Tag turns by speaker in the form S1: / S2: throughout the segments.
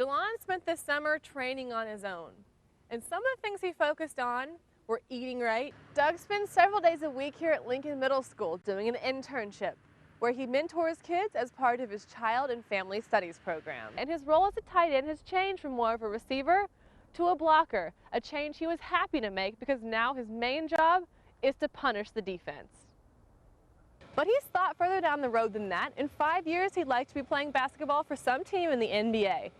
S1: DeLon spent this summer training on his own, and some of the things he focused on were eating right. Doug spends several days a week here at Lincoln Middle School doing an internship where he mentors kids as part of his Child and Family Studies program. And his role as a tight end has changed from more of a receiver to a blocker, a change he was happy to make because now his main job is to punish the defense. But he's thought further down the road than that. In 5 years, he'd like to be playing basketball for some team in the NBA.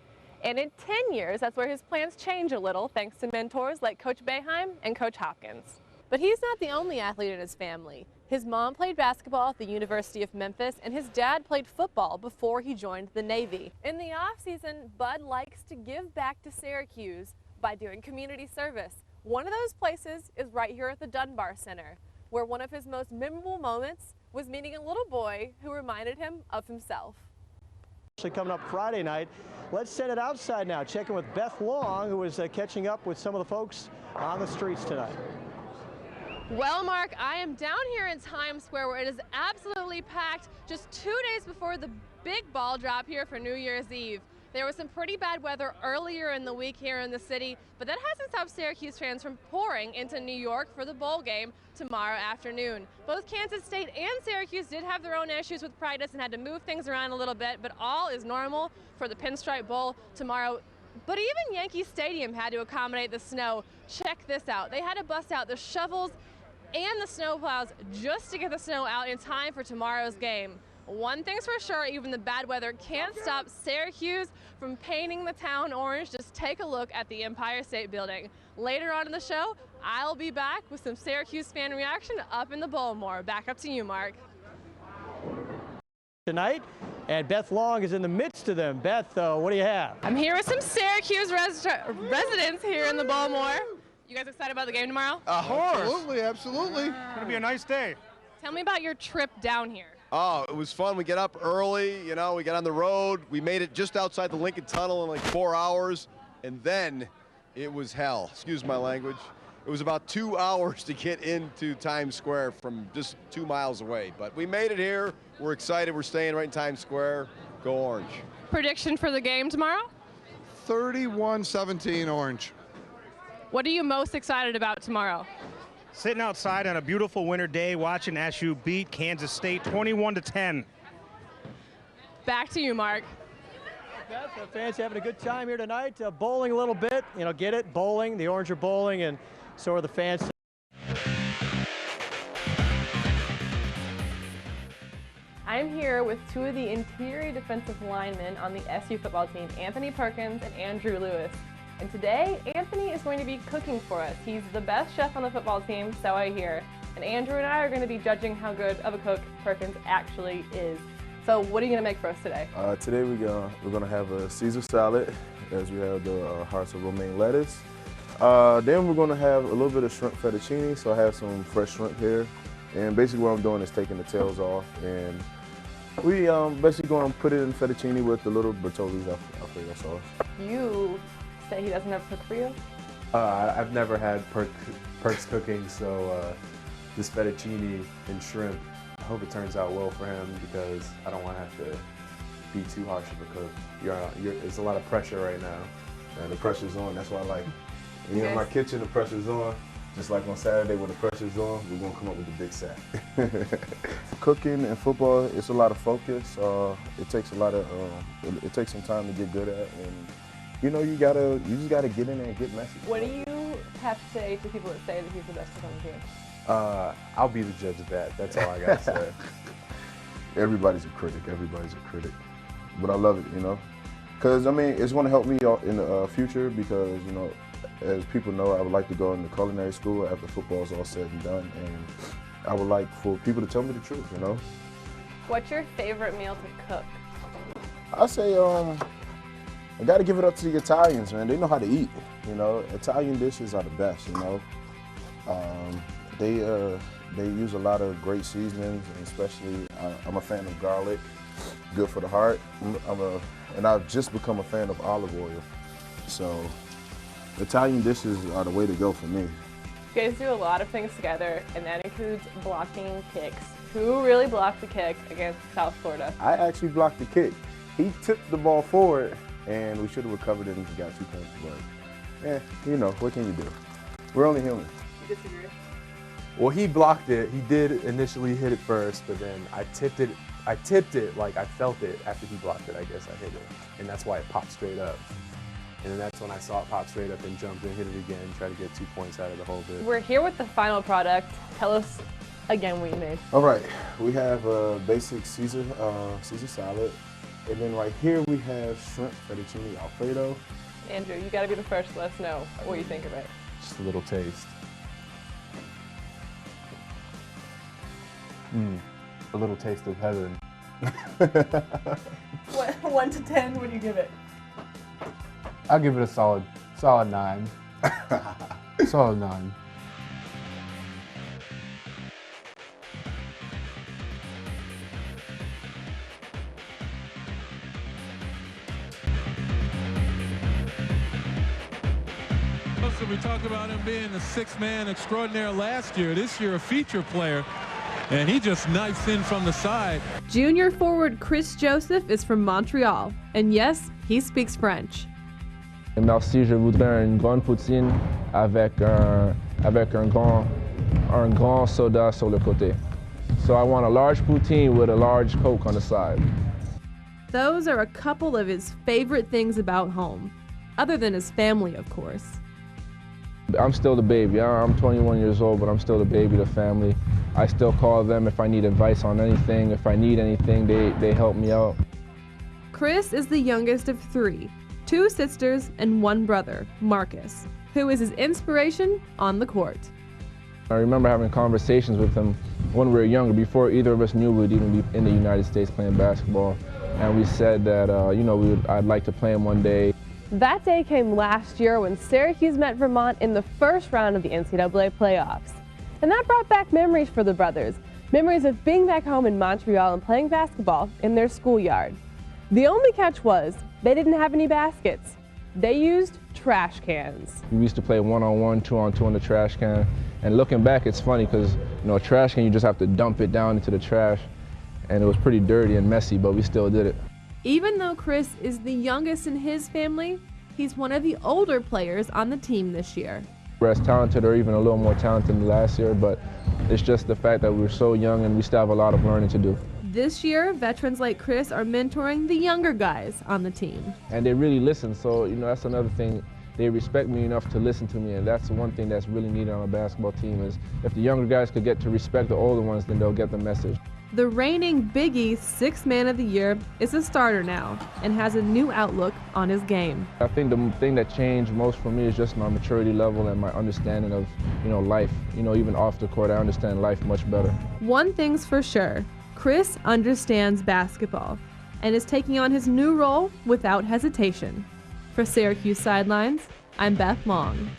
S1: And in 10 years, that's where his plans change a little, thanks to mentors like Coach Boeheim and Coach Hopkins. But he's not the only athlete in his family. His mom played basketball at the University of Memphis, and his dad played football before he joined the Navy. In the off-season, Bud likes to give back to Syracuse by doing community service. One of those places is right here at the Dunbar Center, where one of his most memorable moments was meeting a little boy who reminded him of himself.
S2: Coming up Friday night, let's send it outside now. Checking with Beth Long, who is catching up with some of the folks on the streets tonight.
S1: Well, Mark, I am down here in Times Square where it is absolutely packed just 2 days before the big ball drop here for New Year's Eve. There was some pretty bad weather earlier in the week here in the city, but that hasn't stopped Syracuse fans from pouring into New York for the bowl game tomorrow afternoon. Both Kansas State and Syracuse did have their own issues with practice and had to move things around a little bit, but all is normal for the Pinstripe Bowl tomorrow. But even Yankee Stadium had to accommodate the snow. Check this out. They had to bust out the shovels and the snow plows just to get the snow out in time for tomorrow's game. One thing's for sure, even the bad weather can't stop Syracuse from painting the town orange. Just take a look at the Empire State Building. Later on in the show, I'll be back with some Syracuse fan reaction up in the Bowlmore. Back up to you, Mark.
S2: Tonight, and Beth Long is in the midst of them. Beth, what do you have?
S1: I'm here with some Syracuse residents here in the Bowlmore. You guys excited about the game tomorrow?
S3: Of course.
S4: Absolutely, absolutely.
S3: It's going to be a nice day.
S1: Tell me about your trip down here.
S4: Oh, it was fun. We get up early, you know, we got on the road. We made it just outside the Lincoln Tunnel in like 4 hours, and then it was hell. Excuse my language. It was about 2 hours to get into Times Square from just 2 miles away. But we made it here. We're excited. We're staying right in Times Square. Go Orange.
S1: Prediction for the game tomorrow?
S5: 31-17 Orange.
S1: What are you most excited about tomorrow?
S3: Sitting outside on a beautiful winter day watching SU beat Kansas State 21-10.
S1: Back to you, Mark.
S2: Beth, the fans having a good time here tonight. Bowling a little bit, you know, get it, bowling. The Orange are bowling, and so are the fans.
S1: I'm here with two of the interior defensive linemen on the SU football team, Anthony Perkins and Andrew Lewis. And today, Anthony is going to be cooking for us. He's the best chef on the football team, so I hear. And Andrew and I are going to be judging how good of a cook Perkins actually is. So what are you going to make for us today?
S6: Today we're gonna have a Caesar salad, as we have the hearts of romaine lettuce. Then we're gonna have a little bit of shrimp fettuccine, so I have some fresh shrimp here. And basically what I'm doing is taking the tails off, and we basically going to put it in fettuccine with a little Bertolli's Alfredo sauce.
S1: You say he doesn't have to cook for you?
S7: I've never had Perk's cooking, so this fettuccine and shrimp, I hope it turns out well for him because I don't want to have to be too harsh of a cook. It's a lot of pressure right now.
S6: And the pressure's on, that's why I like, you know, in my kitchen the pressure's on. Just like on Saturday when the pressure's on, we're going to come up with the big sack. Cooking and football, it's a lot of focus. It takes a lot of, it takes some time to get good at, and you know, you just gotta get in there and get messy.
S1: What do you have to say to people that say that he's the best cook on the team?
S7: I'll be the judge of that. That's all I gotta say.
S6: Everybody's a critic. Everybody's a critic, but I love it, you know, because I mean, it's going to help me in the future because, you know, as people know, I would like to go into culinary school after football's all said and done, and I would like for people to tell me the truth, you know.
S1: What's your favorite meal to cook?
S6: I say, I got to give it up to the Italians, man. They know how to eat, you know. Italian dishes are the best, you know. They use a lot of great seasonings, and especially I'm a fan of garlic, good for the heart. And I've just become a fan of olive oil, so Italian dishes are the way to go for me.
S1: You guys do a lot of things together, and that includes blocking kicks. Who really blocked the kick against South Florida?
S6: I actually blocked the kick. He tipped the ball forward, and we should have recovered it and got 2 points. But, you know, what can you do? We're only human.
S1: You disagree?
S7: Well, he blocked it. He did initially hit it first, but then I tipped it like I felt it after he blocked it. I guess I hit it, and that's why it popped straight up. And then that's when I saw it pop straight up and jumped and hit it again, try to get 2 points out of the whole bit.
S1: We're here with the final product. Tell us again what you made.
S6: All right, we have a basic Caesar salad, and then right here we have shrimp fettuccine Alfredo.
S1: Andrew, you got to be the first to let us know what you think of it.
S7: Just a little taste. A little taste of heaven.
S1: 1 to 10, what do you give it?
S5: I'll give it a solid 9. Solid 9.
S8: We talked about him being a six-man extraordinaire last year. This year, a feature player. And he just knifes in from the side.
S1: Junior forward Chris Joseph is from Montreal. And yes, he speaks French.
S9: Merci, je voudrais une grande poutine avec un grand soda sur le côté. So I want a large poutine with a large Coke on the side.
S1: Those are a couple of his favorite things about home, other than his family, of course.
S9: I'm still the baby. I'm 21 years old, but I'm still the baby of the family. I still call them if I need advice on anything. If I need anything, they help me out.
S1: Chris is the youngest of 3, 2 sisters and 1 brother, Marcus, who is his inspiration on the court.
S9: I remember having conversations with him when we were younger, before either of us knew we would even be in the United States playing basketball. And we said that, I'd like to play him one day.
S1: That day came last year when Syracuse met Vermont in the first round of the NCAA playoffs. And that brought back memories for the brothers, memories of being back home in Montreal and playing basketball in their schoolyard. The only catch was they didn't have any baskets. They used trash cans.
S9: We used to play 1-on-1, 2-on-2 in the trash can. And looking back, it's funny because, a trash can, you just have to dump it down into the trash. And it was pretty dirty and messy, but we still did it.
S1: Even though Chris is the youngest in his family, he's one of the older players on the team this year.
S9: We're as talented or even a little more talented than last year, but it's just the fact that we're so young and we still have a lot of learning to do.
S1: This year, veterans like Chris are mentoring the younger guys on the team.
S9: And they really listen, so that's another thing. They respect me enough to listen to me, and that's the one thing that's really needed on a basketball team is if the younger guys could get to respect the older ones, then they'll get the message.
S1: The reigning Big East 6th Man of the Year is a starter now and has a new outlook on his game.
S9: I think the thing that changed most for me is just my maturity level and my understanding of, life. Even off the court, I understand life much better.
S1: One thing's for sure, Chris understands basketball and is taking on his new role without hesitation. For Syracuse Sidelines, I'm Beth Long.